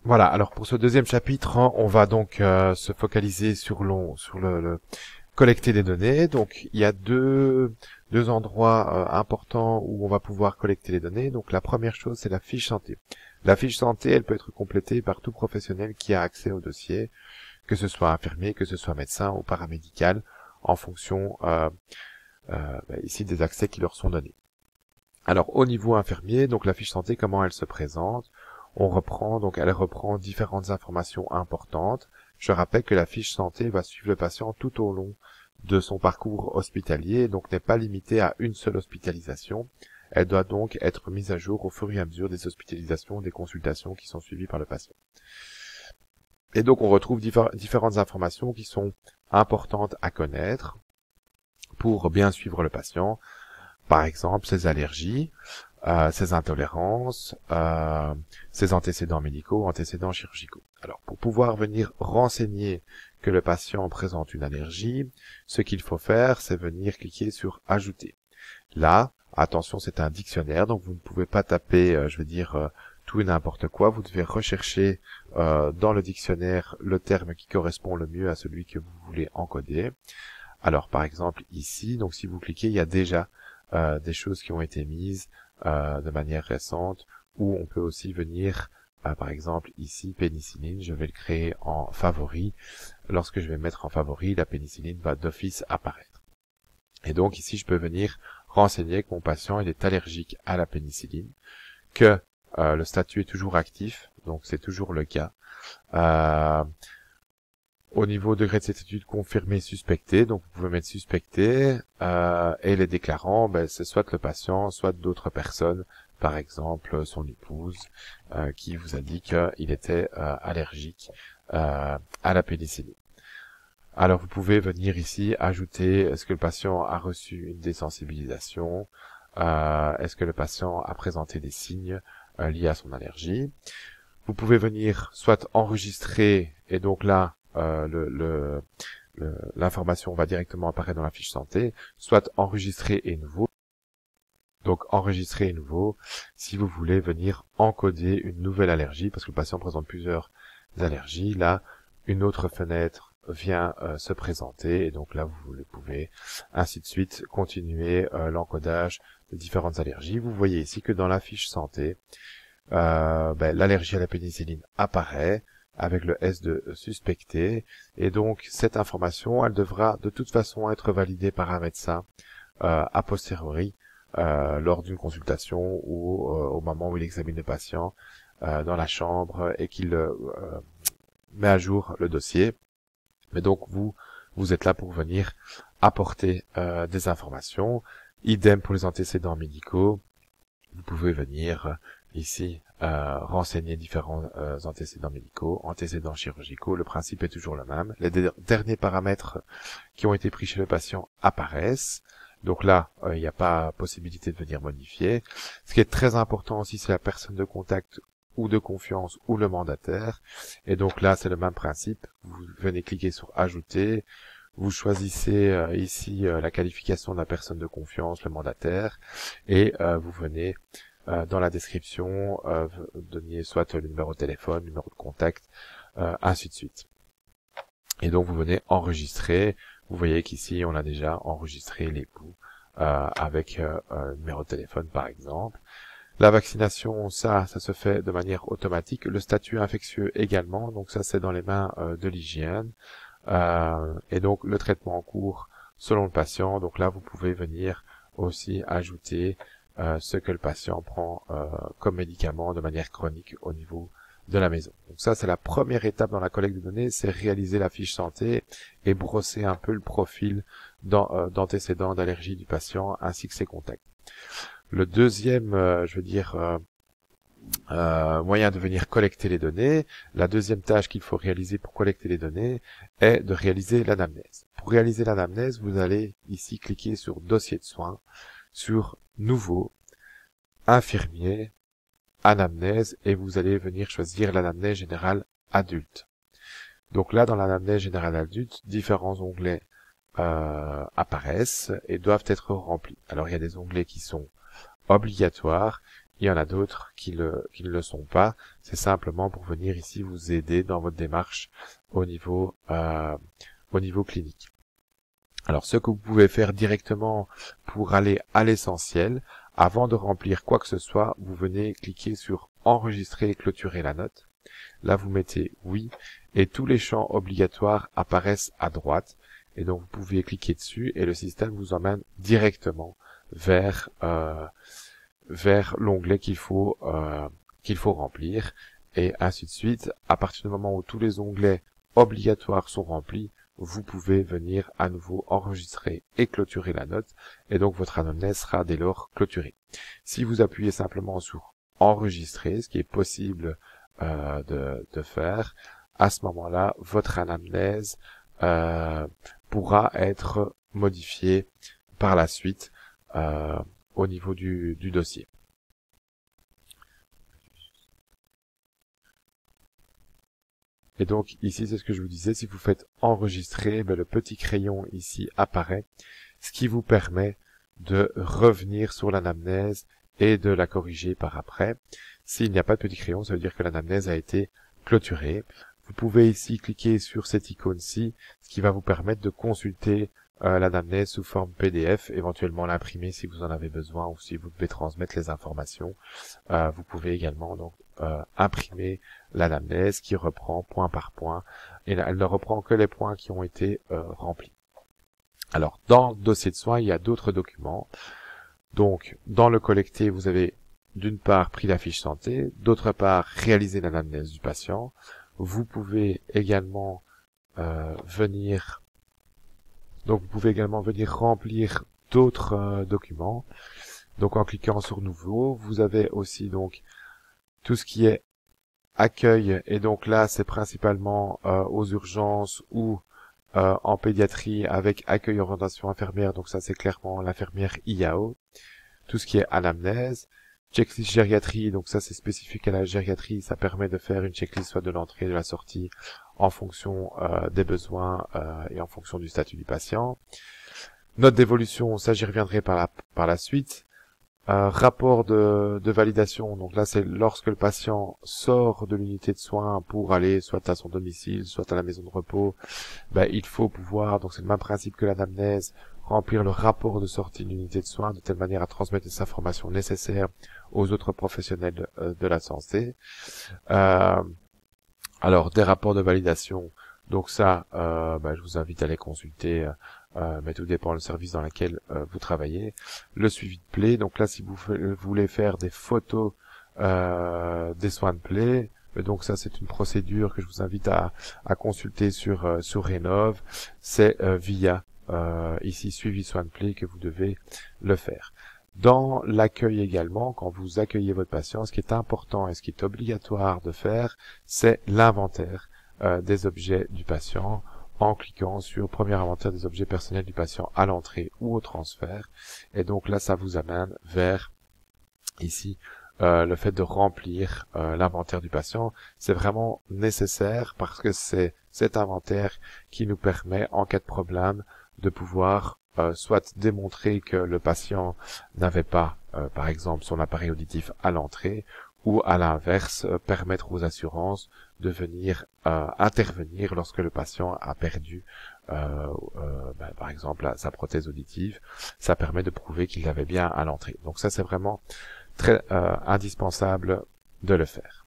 Voilà, alors pour ce deuxième chapitre, hein, on va donc se focaliser sur le collecter des données. Donc il y a deux endroits importants où on va pouvoir collecter les données. Donc la première chose, c'est la fiche santé. La fiche santé, elle peut être complétée par tout professionnel qui a accès au dossier, que ce soit infirmier, que ce soit médecin ou paramédical, en fonction ici des accès qui leur sont donnés. Alors au niveau infirmier, donc la fiche santé, comment elle se présente? Elle reprend différentes informations importantes. Je rappelle que la fiche santé va suivre le patient tout au long de son parcours hospitalier, donc n'est pas limitée à une seule hospitalisation. Elle doit donc être mise à jour au fur et à mesure des hospitalisations, des consultations qui sont suivies par le patient. Et donc on retrouve différentes informations qui sont importantes à connaître pour bien suivre le patient. Par exemple, ses allergies, ses intolérances, ses antécédents médicaux, antécédents chirurgicaux. Alors, pour pouvoir venir renseigner que le patient présente une allergie, ce qu'il faut faire, c'est venir cliquer sur « Ajouter ». Là, attention, c'est un dictionnaire, donc vous ne pouvez pas taper, tout et n'importe quoi. Vous devez rechercher dans le dictionnaire le terme qui correspond le mieux à celui que vous voulez encoder. Alors, par exemple, ici, donc si vous cliquez, il y a déjà des choses qui ont été mises de manière récente, où on peut aussi venir, par exemple ici, pénicilline, je vais le créer en favori. Lorsque je vais mettre en favori, la pénicilline va d'office apparaître. Et donc ici, je peux venir renseigner que mon patient il est allergique à la pénicilline, que le statut est toujours actif, donc c'est toujours le cas. Au niveau degré de certitude confirmé, suspecté, donc vous pouvez mettre suspecté, et les déclarants, c'est soit le patient, soit d'autres personnes, par exemple son épouse, qui vous a dit qu'il était allergique à la pénicilline. Alors vous pouvez venir ici ajouter, est-ce que le patient a reçu une désensibilisation, est-ce que le patient a présenté des signes liés à son allergie. Vous pouvez venir soit enregistrer, et donc là, l'information va directement apparaître dans la fiche santé, soit enregistrer et nouveau. Donc enregistrer et nouveau, si vous voulez venir encoder une nouvelle allergie, parce que le patient présente plusieurs allergies, là, une autre fenêtre vient se présenter, et donc là, vous pouvez, ainsi de suite, continuer l'encodage de différentes allergies. Vous voyez ici que dans la fiche santé, l'allergie à la pénicilline apparaît, avec le S de suspecté, et donc cette information, elle devra de toute façon être validée par un médecin a posteriori lors d'une consultation ou au moment où il examine le patient dans la chambre et qu'il met à jour le dossier. Mais donc vous êtes là pour venir apporter des informations. Idem pour les antécédents médicaux. Vous pouvez venir ici renseigner différents antécédents médicaux, antécédents chirurgicaux. Le principe est toujours le même. Les derniers paramètres qui ont été pris chez le patient apparaissent. Donc là, il n'y a pas possibilité de venir modifier. Ce qui est très important aussi, c'est la personne de contact ou de confiance ou le mandataire. Et donc là, c'est le même principe. Vous venez cliquer sur « Ajouter ». Vous choisissez ici la qualification de la personne de confiance, le mandataire, et vous venez dans la description donner soit le numéro de téléphone, numéro de contact, ainsi de suite. Et donc vous venez enregistrer. Vous voyez qu'ici on a déjà enregistré l'époux avec un numéro de téléphone par exemple. La vaccination, ça se fait de manière automatique. Le statut infectieux également, donc ça c'est dans les mains de l'hygiène. Et donc le traitement en cours selon le patient. Donc là vous pouvez venir aussi ajouter ce que le patient prend comme médicament de manière chronique au niveau de la maison. Donc ça c'est la première étape dans la collecte de données, c'est réaliser la fiche santé et brosser un peu le profil d'antécédents d'allergie du patient ainsi que ses contacts. Le deuxième, moyen de venir collecter les données, la deuxième tâche qu'il faut réaliser pour collecter les données est de réaliser l'anamnèse. Pour réaliser l'anamnèse, vous allez ici cliquer sur dossier de soins, sur nouveau, infirmier, anamnèse, et vous allez venir choisir l'anamnèse générale adulte. Donc là, dans l'anamnèse générale adulte, différents onglets apparaissent et doivent être remplis. Alors il y a des onglets qui sont obligatoires Il y en a d'autres qui ne le sont pas. C'est simplement pour venir ici vous aider dans votre démarche au niveau clinique. Alors, ce que vous pouvez faire directement pour aller à l'essentiel, avant de remplir quoi que ce soit, vous venez cliquer sur enregistrer et clôturer la note. Là, vous mettez oui et tous les champs obligatoires apparaissent à droite. Et donc, vous pouvez cliquer dessus et le système vous emmène directement vers l'onglet qu'il faut remplir et ainsi de suite. À partir du moment où tous les onglets obligatoires sont remplis, vous pouvez venir à nouveau enregistrer et clôturer la note et donc votre anamnèse sera dès lors clôturée. Si vous appuyez simplement sur enregistrer, ce qui est possible de faire, à ce moment-là, votre anamnèse pourra être modifiée par la suite au niveau du dossier. Et donc ici, c'est ce que je vous disais, si vous faites enregistrer, le petit crayon ici apparaît, ce qui vous permet de revenir sur l'anamnèse et de la corriger par après. S'il n'y a pas de petit crayon, ça veut dire que l'anamnèse a été clôturée. Vous pouvez ici cliquer sur cette icône-ci, ce qui va vous permettre de consulter l'anamnèse sous forme PDF, éventuellement l'imprimer si vous en avez besoin ou si vous devez transmettre les informations. Vous pouvez également donc imprimer l'anamnèse qui reprend point par point et elle ne reprend que les points qui ont été remplis. Alors dans le dossier de soins, il y a d'autres documents. Donc dans le collecté, vous avez d'une part pris la fiche santé, d'autre part réalisé l'anamnèse du patient. Vous pouvez également venir remplir d'autres documents. Donc en cliquant sur nouveau, vous avez aussi donc tout ce qui est accueil, et donc là c'est principalement aux urgences ou en pédiatrie avec accueil orientation infirmière, donc ça c'est clairement l'infirmière IAO. Tout ce qui est anamnèse, checklist gériatrie, donc ça c'est spécifique à la gériatrie, ça permet de faire une checklist soit de l'entrée et de la sortie en fonction des besoins et en fonction du statut du patient. Note d'évolution, ça j'y reviendrai par la suite. Rapport de validation, donc là c'est lorsque le patient sort de l'unité de soins pour aller soit à son domicile, soit à la maison de repos, il faut pouvoir, donc c'est le même principe que l'anamnèse, remplir le rapport de sortie de l'unité de soins de telle manière à transmettre les informations nécessaires aux autres professionnels de la santé. Alors des rapports de validation, donc ça je vous invite à les consulter, mais tout dépend du service dans lequel vous travaillez. Le suivi de plaie, donc là si vous voulez faire des photos des soins de plaie, donc ça c'est une procédure que je vous invite à consulter sur Rénov. C'est via ici suivi soins de plaie que vous devez le faire. Dans l'accueil également, quand vous accueillez votre patient, ce qui est important et ce qui est obligatoire de faire, c'est l'inventaire des objets du patient en cliquant sur premier inventaire des objets personnels du patient à l'entrée ou au transfert. Et donc là, ça vous amène vers ici le fait de remplir l'inventaire du patient. C'est vraiment nécessaire parce que c'est cet inventaire qui nous permet, en cas de problème, de pouvoir soit démontrer que le patient n'avait pas, par exemple, son appareil auditif à l'entrée, ou à l'inverse, permettre aux assurances de venir intervenir lorsque le patient a perdu, par exemple, sa prothèse auditive. Ça permet de prouver qu'il l'avait bien à l'entrée. Donc ça, c'est vraiment très indispensable de le faire.